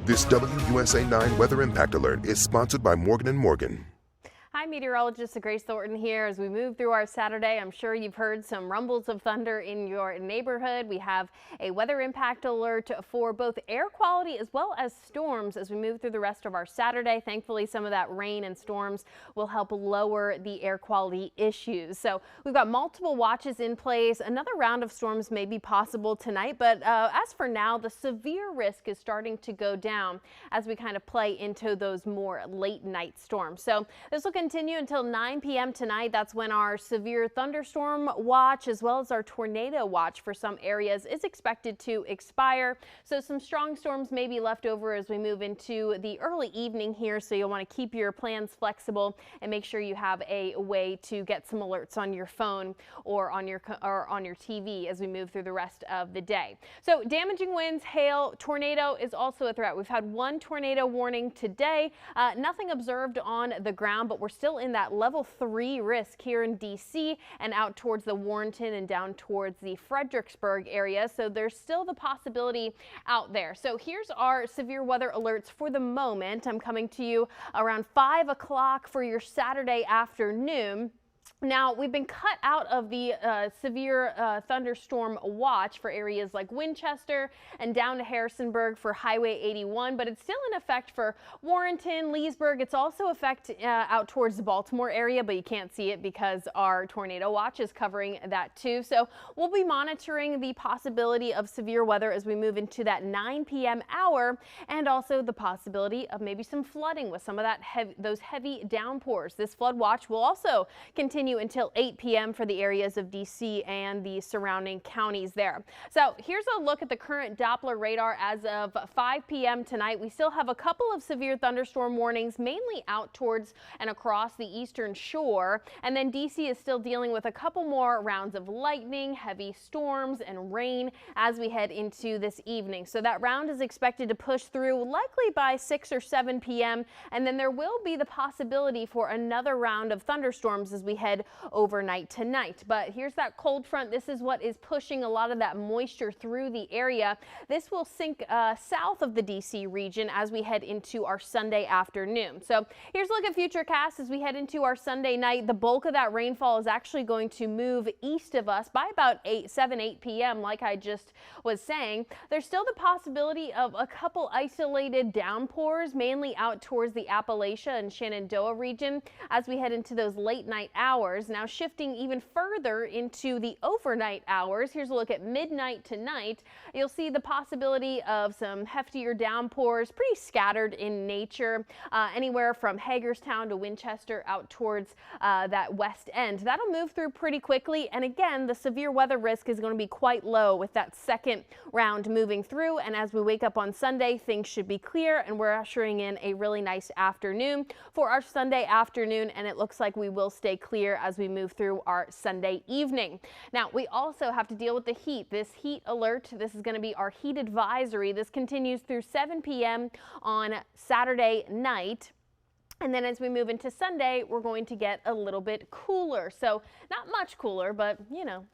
This WUSA 9 Weather Impact Alert is sponsored by Morgan & Morgan. Hi, meteorologist Grace Thornton here. As we move through our Saturday, I'm sure you've heard some rumbles of thunder in your neighborhood. We have a weather impact alert for both air quality as well as storms as we move through the rest of our Saturday. Thankfully, some of that rain and storms will help lower the air quality issues. So we've got multiple watches in place. Another round of storms may be possible tonight, but as for now, the severe risk is starting to go down as we kind of play into those more late night storms. So this will continue until 9 p.m. tonight. That's when our severe thunderstorm watch as well as our tornado watch for some areas is expected to expire. So some strong storms may be left over as we move into the early evening here. So you'll want to keep your plans flexible and make sure you have a way to get some alerts on your phone or on your TV as we move through the rest of the day. So damaging winds, hail, tornado is also a threat. We've had one tornado warning today. Nothing observed on the ground, but we're still in that level 3 risk here in D.C. and out towards the Warrenton and down towards the Fredericksburg area. So there's still the possibility out there. So here's our severe weather alerts for the moment. I'm coming to you around 5 o'clock for your Saturday afternoon. Now, we've been cut out of the severe thunderstorm watch for areas like Winchester and down to Harrisonburg for Highway 81, but it's still in effect for Warrenton, Leesburg. It's also out towards the Baltimore area, but you can't see it because our tornado watch is covering that too. So we'll be monitoring the possibility of severe weather as we move into that 9 p.m. hour, and also the possibility of maybe some flooding with some of that those heavy downpours. This flood watch will also continue until 8 p.m. for the areas of D.C. and the surrounding counties there. So here's a look at the current Doppler radar as of 5 p.m. tonight. We still have a couple of severe thunderstorm warnings, mainly out towards and across the eastern shore. And then D.C. is still dealing with a couple more rounds of lightning, heavy storms, and rain as we head into this evening. So that round is expected to push through likely by 6 or 7 p.m. And then there will be the possibility for another round of thunderstorms as we head overnight tonight. But here's that cold front. This is what is pushing a lot of that moisture through the area. This will sink south of the D.C. region as we head into our Sunday afternoon. So here's a look at Futurecast as we head into our Sunday night. The bulk of that rainfall is actually going to move east of us by about 8 p.m. Like I just was saying. There's still the possibility of a couple isolated downpours, mainly out towards the Appalachia and Shenandoah region as we head into those late night hours. Now shifting even further into the overnight hours. Here's a look at midnight tonight. You'll see the possibility of some heftier downpours, pretty scattered in nature, anywhere from Hagerstown to Winchester out towards that west end. That'll move through pretty quickly. And again, the severe weather risk is going to be quite low with that second round moving through. And as we wake up on Sunday, things should be clear and we're ushering in a really nice afternoon for our Sunday afternoon. And it looks like we will stay clear as we move through our Sunday evening. Now, we also have to deal with the heat. This heat alert, this is going to be our heat advisory. This continues through 7 p.m. on Saturday night. And then as we move into Sunday, we're going to get a little bit cooler. So not much cooler, but you know,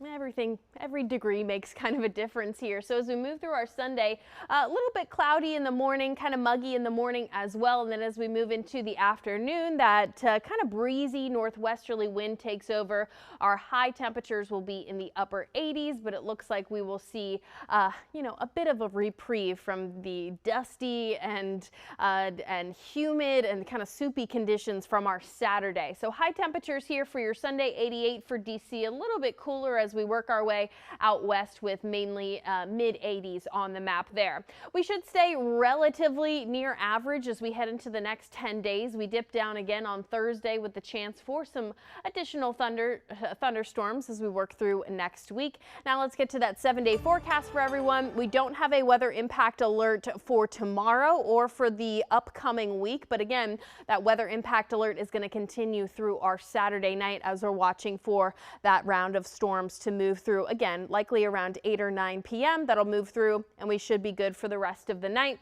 every degree makes kind of a difference here. So as we move through our Sunday, a little bit cloudy in the morning, kind of muggy in the morning as well. And then as we move into the afternoon, that kind of breezy northwesterly wind takes over. Our high temperatures will be in the upper 80s, but it looks like we will see, a bit of a reprieve from the dusty and humid and kind of soupy conditions from our Saturday. So high temperatures here for your Sunday, 88 for D.C. A little bit cooler as we work our way out west with mainly mid 80s on the map there. We should stay relatively near average as we head into the next 10 days. We dip down again on Thursday with the chance for some additional thunderstorms as we work through next week. Now let's get to that 7-day forecast for everyone. We don't have a weather impact alert for tomorrow or for the upcoming week, but again, that weather impact alert is going to continue through our Saturday night as we're watching for that round of storms to move through again, likely around 8 or 9 p.m. That'll move through and we should be good for the rest of the night.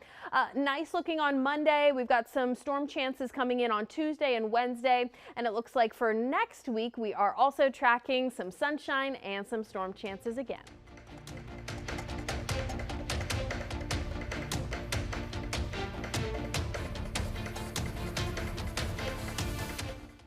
Nice looking on Monday. We've got some storm chances coming in on Tuesday and Wednesday, and it looks like for next week we are also tracking some sunshine and some storm chances again.